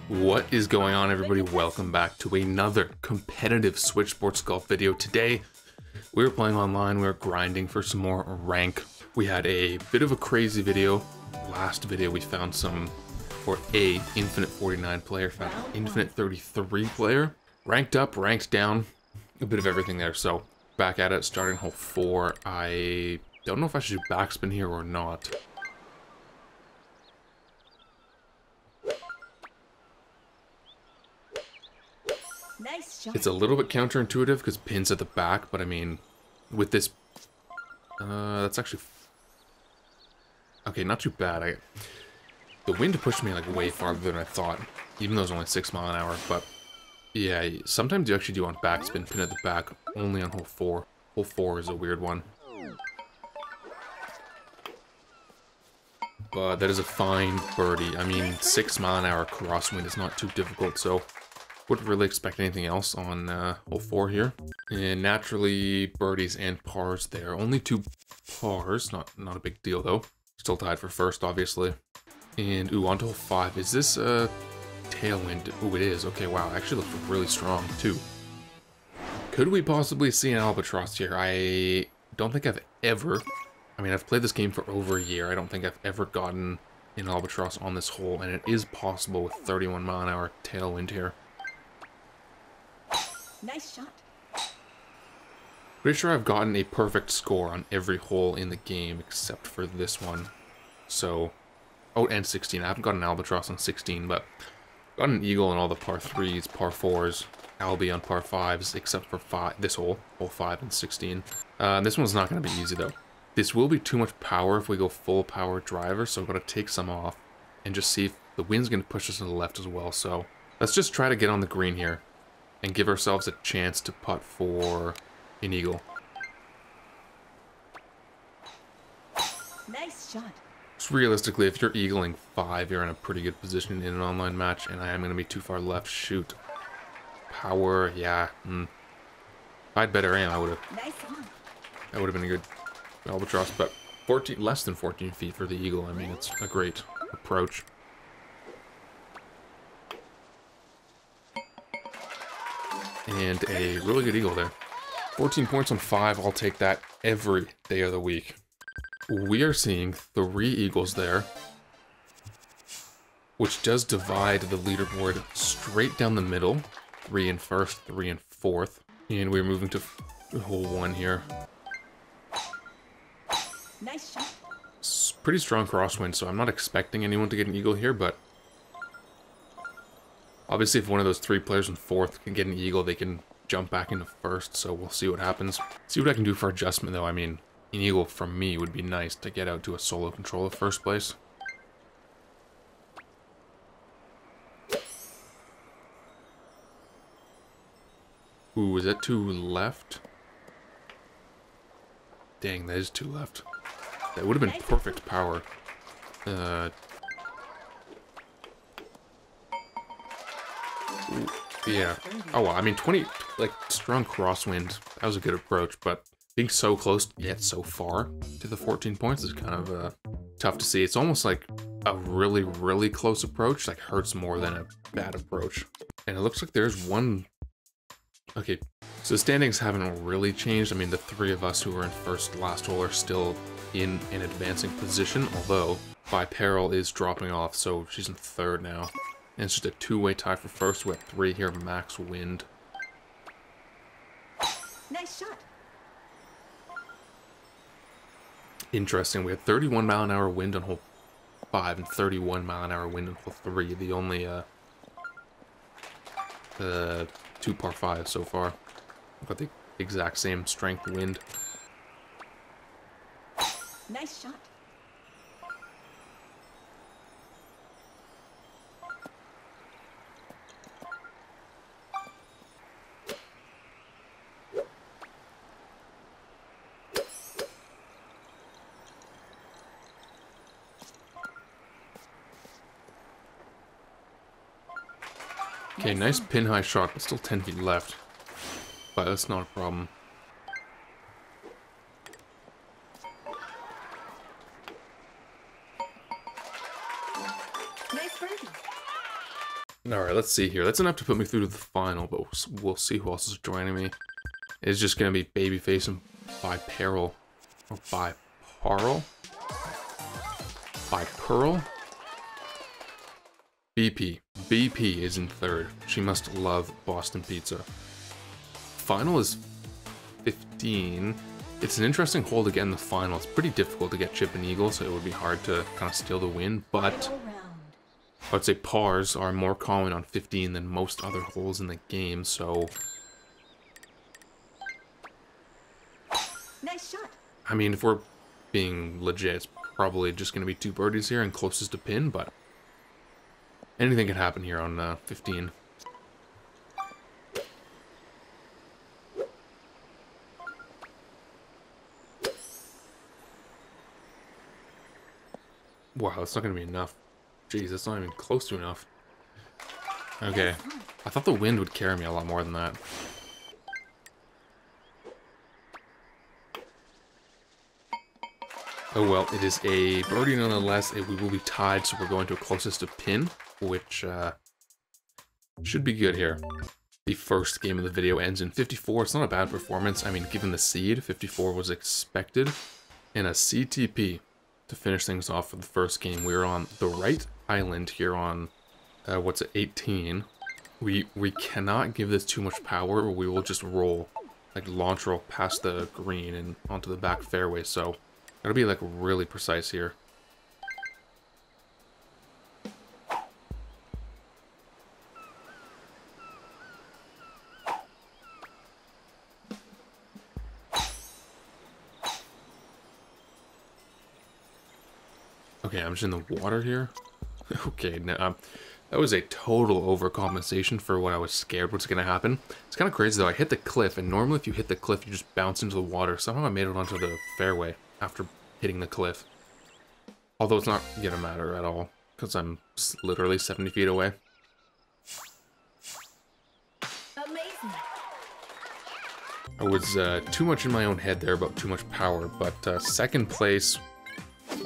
What is going on, everybody? Welcome back to another competitive Switch Sports Golf video. Today, we were playing online, we were grinding for some more rank. We had a bit of a crazy video. Last video, we found Infinite 49 player, found Infinite 33 player. Ranked up, ranked down, a bit of everything there. So, back at it, starting hole 4. I don't know if I should do backspin here or not. Nice shot. It's a little bit counterintuitive because pin's at the back, but I mean, with this, that's actually, okay, not too bad. The wind pushed me like way farther than I thought, even though it was only 6 mile an hour, but yeah, sometimes you actually do on backspin, pin at the back, only on hole 4. Hole 4 is a weird one. But that is a fine birdie. I mean, 6 mile an hour crosswind is not too difficult, so wouldn't really expect anything else on hole 4 here. And naturally, birdies and pars there. Only 2 pars, not a big deal though. Still tied for first, obviously. And ooh, on to hole 5. Is this a tailwind? Ooh, it is. Okay, wow, actually looks really strong too. Could we possibly see an albatross here? I don't think I've ever, I mean, I've played this game for over a year. I don't think I've ever gotten an albatross on this hole, and it is possible with 31 mile an hour tailwind here. Nice shot. Pretty sure I've gotten a perfect score on every hole in the game except for this one. So, oh, and 16. I haven't got an albatross on 16, but got an eagle on all the par 3s, par 4s, albi on par 5s, except for this hole, hole 5 and 16. This one's not going to be easy though. This will be too much power if we go full power driver, so I'm going to take some off and just see if the wind's going to push us to the left as well. So let's just try to get on the green here and give ourselves a chance to putt for an eagle. Nice shot. So realistically, if you're eagling 5, you're in a pretty good position in an online match, and I am going to be too far left. Shoot. Power, yeah. If I had better aim, I would have. Nice on. That would have been a good albatross, but less than 14 feet for the eagle. I mean, it's a great approach. And a really good eagle there. 14 points on 5, I'll take that every day of the week. We are seeing 3 eagles there, which does divide the leaderboard straight down the middle. 3 in first, 3 in fourth. And we're moving to hole 1 here. Nice shot. It's pretty strong crosswind, so I'm not expecting anyone to get an eagle here, but obviously, if one of those 3 players in fourth can get an eagle, they can jump back into first, so we'll see what happens. See what I can do for adjustment, though. I mean, an eagle from me would be nice to get out to a solo control of first place. Ooh, is that 2 left? Dang, that is 2 left. That would have been perfect power. Ooh, yeah. Oh, well, I mean, 20, like, strong crosswind. That was a good approach, but being so close yet so far to the 14 points is kind of tough to see. It's almost like a really, really close approach, like, hurts more than a bad approach. And it looks like there's one. Okay, so the standings haven't really changed. I mean, the 3 of us who were in first last hole are still in an advancing position, although By Peril is dropping off, so she's in third now. And it's just a 2-way tie for first with 3 here, max wind. Nice shot. Interesting, we had 31 mile an hour wind on hole 5 and 31 mile an hour wind on hole 3. The only 2 par 5 so far. We've got the exact same strength wind. Nice shot. Okay, nice pin high shot, but still 10 feet left. But that's not a problem. Nice birdie. Alright, let's see here. That's enough to put me through to the final, but we'll see who else is joining me. It's just going to be Babyface and Bipearl. Or Biparl? Bipearl? BP. BP is in third. She must love Boston Pizza. Final is 15. It's an interesting hole to get in the final. It's pretty difficult to get Chip and Eagle, so it would be hard to kind of steal the win, but I would say pars are more common on 15 than most other holes in the game, so... Nice shot. I mean, if we're being legit, it's probably just going to be 2 birdies here and closest to pin, but anything can happen here on 15. Wow, that's not going to be enough. Jeez, that's not even close to enough. Okay, I thought the wind would carry me a lot more than that. Oh well, it is a birdie nonetheless. We will be tied, so we're going to a closest to pin, which should be good here. The first game of the video ends in 54. It's not a bad performance. I mean, given the seed, 54 was expected. And a CTP to finish things off for the first game. We're on the right island here on, what's it, 18. We cannot give this too much power, or we will just roll, like launch roll past the green and onto the back fairway, so gotta be like really precise here. Okay, I'm just in the water here. Okay, now that was a total overcompensation for what I was scared was going to happen. It's kind of crazy though. I hit the cliff, and normally if you hit the cliff, you just bounce into the water. Somehow I made it onto the fairway after hitting the cliff. Although it's not going to matter at all, because I'm literally 70 feet away. Amazing. I was too much in my own head there about too much power, but second place...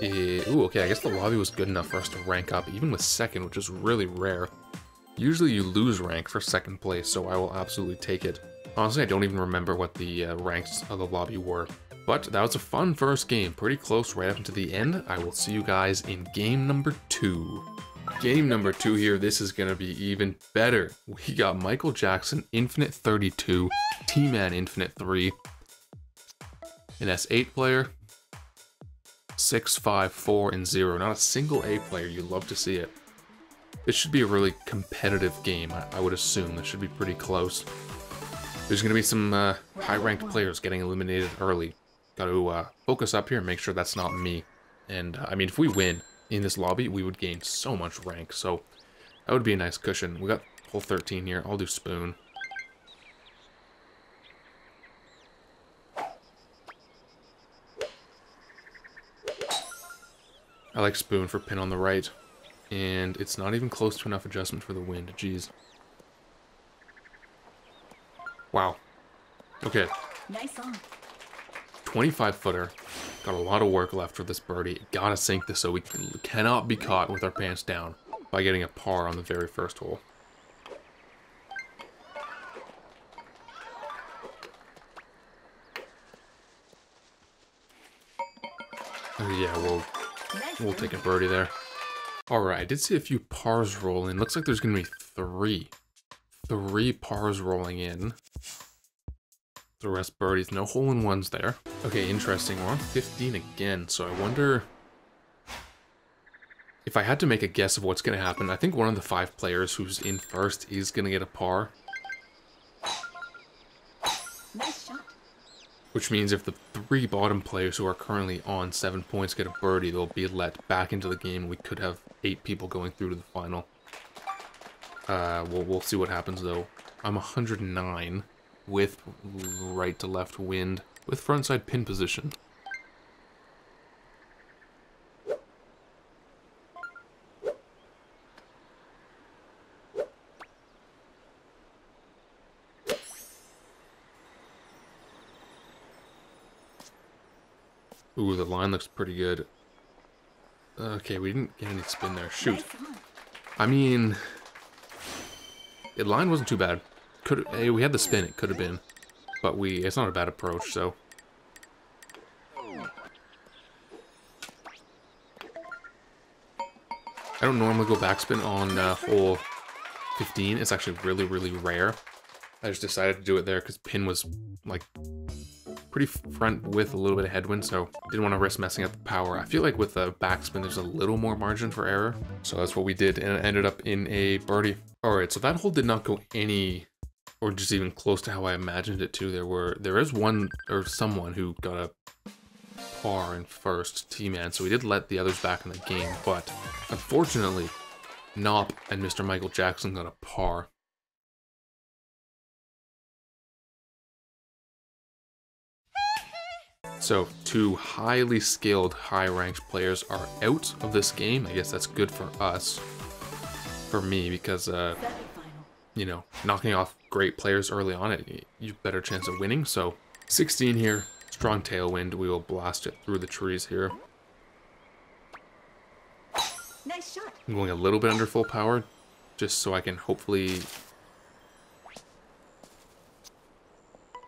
Ooh, okay, I guess the lobby was good enough for us to rank up, even with second, which is really rare. Usually you lose rank for second place, so I will absolutely take it. Honestly, I don't even remember what the ranks of the lobby were. But that was a fun first game, pretty close right up into the end. I will see you guys in game number 2. Game number 2 here, this is going to be even better. We got Michael Jackson, Infinite 32, T-Man Infinite 3, an S8 player, 6, 5, 4, and 0. Not a single A player. You love to see it. This should be a really competitive game. I would assume this should be pretty close. There's going to be some high-ranked players getting eliminated early. Got to focus up here and make sure that's not me. And, I mean, if we win in this lobby, we would gain so much rank. So, that would be a nice cushion. We got hole 13 here. I'll do spoon. I like spoon for pin on the right, and it's not even close to enough adjustment for the wind. Jeez. Wow. Okay. Nice on. 25-footer. Got a lot of work left for this birdie. Gotta sink this so we cannot be caught with our pants down by getting a par on the very first hole. Yeah, we'll take a birdie there. Alright, I did see a few pars roll in. Looks like there's going to be 3. 3 pars rolling in. The rest birdies. No hole-in-ones there. Okay, interesting. We're on 15 again, so I wonder... if I had to make a guess of what's going to happen, I think one of the 5 players who's in first is going to get a par. Nice shot. Which means if the 3 bottom players who are currently on 7 points get a birdie, they'll be let back into the game. We could have 8 people going through to the final. We'll see what happens though. I'm 109 with right to left wind with frontside pin position. Ooh, the line looks pretty good. Okay, we didn't get any spin there. Shoot. Nice on. I mean, The line wasn't too bad. Hey, we had the spin, it could have been. But it's not a bad approach, so. I don't normally go backspin on hole 15. It's actually really, really rare. I just decided to do it there because pin was like pretty front with a little bit of headwind, so didn't want to risk messing up the power. I feel like with the backspin, there's a little more margin for error. So that's what we did, and it ended up in a birdie. All right, so that hole did not go or just even close to how I imagined it to. There is one or someone who got a par in first, T-Man, so we did let the others back in the game, but unfortunately, Nop and Mr. Michael Jackson got a par. So, two highly skilled, high-ranked players are out of this game. I guess that's good for us. For me, because, you know, knocking off great players early on, you have better chance of winning. So, 16 here, strong tailwind. We will blast it through the trees here. Nice shot. I'm going a little bit under full power, just so I can hopefully...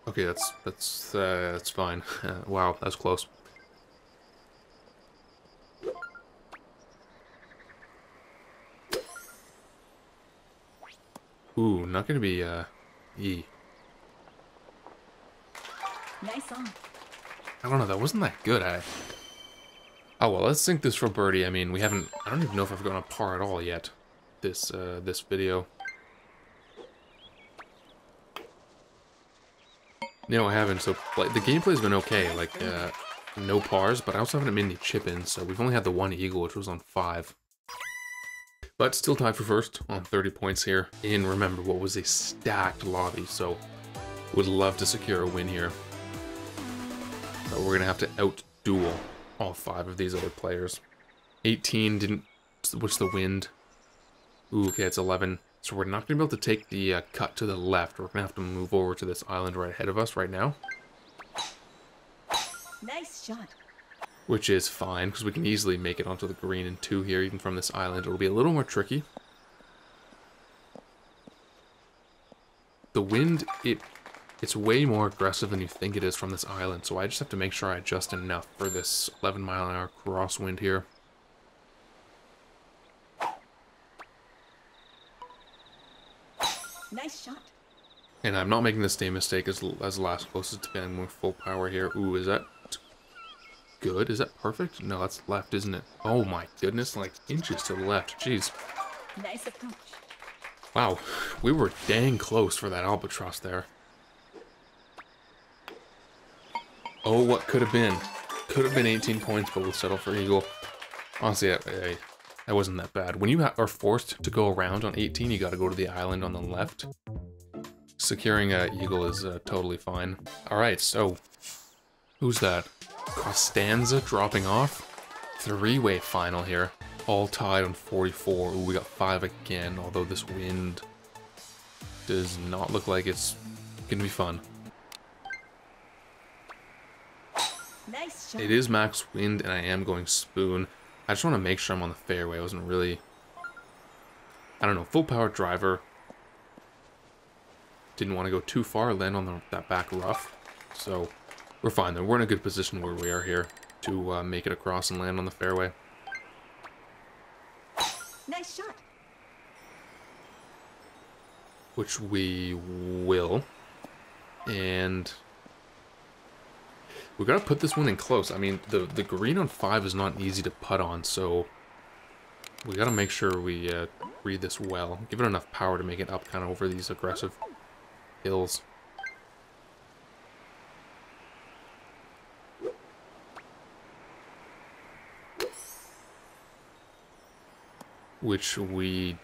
Okay, that's fine. Wow, that was close. Ooh, not gonna be E. Nice on. I don't know, that wasn't that good. Oh well, let's sink this for birdie. I mean, I don't even know if I've gone a par at all yet. This video. No, I haven't. So, like, the gameplay's been okay. Like, no pars, but I also haven't made any chip-ins. So we've only had the one eagle, which was on 5. But still tied for first on 30 points here. And remember, what was a stacked lobby. So would love to secure a win here. But we're gonna have to out-duel all 5 of these other players. 18 didn't. What's the wind? Ooh, okay, it's 11. So we're not going to be able to take the cut to the left. We're going to have to move over to this island right ahead of us right now. Nice shot. Which is fine, because we can easily make it onto the green in 2 here, even from this island. It'll be a little more tricky. The wind, it's way more aggressive than you think it is from this island, so I just have to make sure I adjust enough for this 11-mile-an-hour crosswind here. Nice shot. And I'm not making the same mistake as last closest to getting more full power here. Ooh, is that good? Is that perfect? No, that's left, isn't it? Oh my goodness, like inches to the left. Jeez. Nice approach. Wow, we were dang close for that albatross there. Oh, what could have been? Could have been 18 points, but we'll settle for eagle. Honestly, that wasn't that bad. When you are forced to go around on 18, you got to go to the island on the left. Securing eagle is totally fine. All right, so who's that? Costanza dropping off. 3-way final here. All tied on 44. Ooh, we got 5 again, although this wind does not look like it's gonna be fun. Nice shot. It is max wind, and I am going spoon. I just want to make sure I'm on the fairway. I wasn't really... I don't know, full power driver. Didn't want to go too far, land on that back rough. So, we're fine though. We're in a good position where we are here to make it across and land on the fairway. Nice shot. Which we will. And... we gotta put this one in close. I mean, the green on 5 is not easy to putt on, so we gotta make sure we read this well. Give it enough power to make it up kind of over these aggressive hills. Which we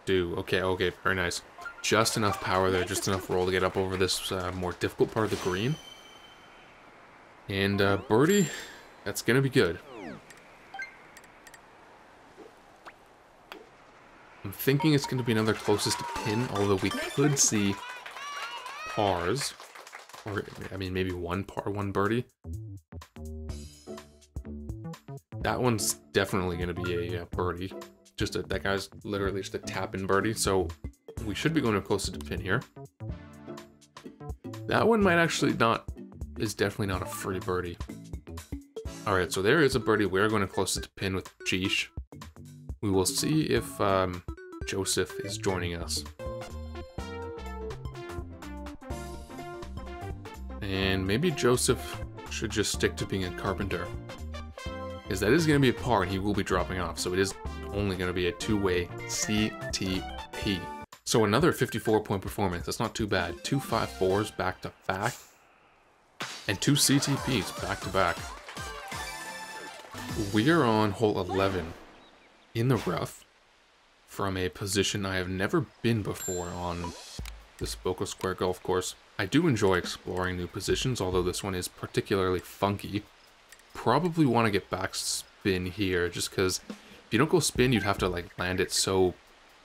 do. Okay, okay, very nice. Just enough power there, just enough roll to get up over this more difficult part of the green. And birdie, that's gonna be good. I'm thinking it's gonna be another closest to pin, although we could see pars. Or, I mean, maybe 1 par, 1 birdie. That one's definitely gonna be a birdie. just that guy's literally just a tap-in birdie, so we should be going closer to pin here. That one might actually is definitely not a free birdie. All right, so there is a birdie. We're going to closest to pin with Jeesh. We will see if Joseph is joining us. And maybe Joseph should just stick to being a carpenter, because that is going to be a par and he will be dropping off, so it is only going to be a two-way CTP. So another 54-point performance. That's not too bad. 2 5-4s back to back and 2 CTPs back to back. We are on hole 11 in the rough from a position I have never been before on this Boca Square golf course. I do enjoy exploring new positions, although this one is particularly funky. Probably want to get back spin here, just because if you don't go spin, you'd have to like land it so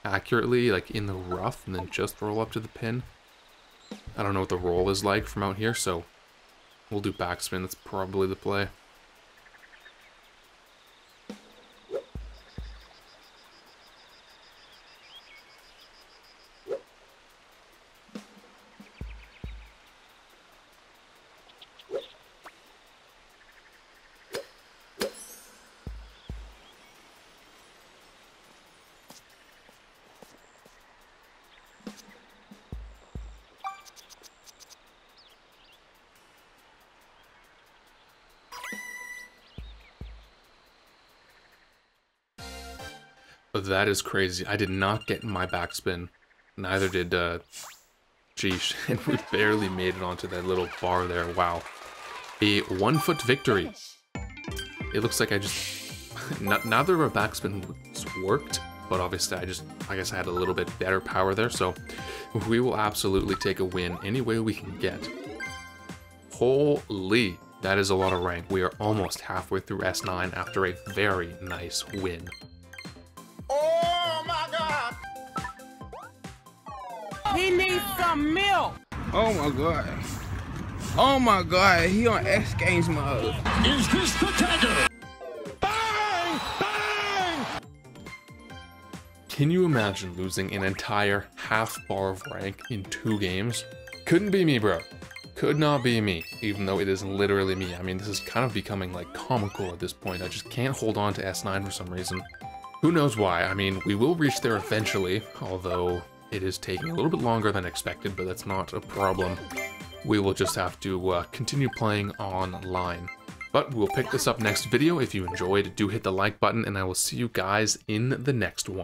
accurately, like in the rough, and then just roll up to the pin. I don't know what the roll is like from out here, so we'll do backspin. That's probably the play. But that is crazy. I did not get my backspin. Neither did Jeesh, and we barely made it onto that little bar there. Wow. A 1-foot victory. It looks like I just... neither of our backspins worked, but obviously I guess I had a little bit better power there, so we will absolutely take a win any way we can get. Holy, that is a lot of rank. We are almost halfway through S9 after a very nice win. Oh my God! He needs some milk. Oh my God! Oh my God! He on X Games mode. Is this the Tiger? Bang! Bang! Can you imagine losing an entire half bar of rank in 2 games? Couldn't be me, bro. Could not be me, even though it is literally me. I mean, this is kind of becoming like comical at this point. I just can't hold on to S9 for some reason. Who knows why? I mean, we will reach there eventually, although it is taking a little bit longer than expected, but that's not a problem. We will just have to continue playing online. But we'll pick this up next video. If you enjoyed, do hit the like button, and I will see you guys in the next one.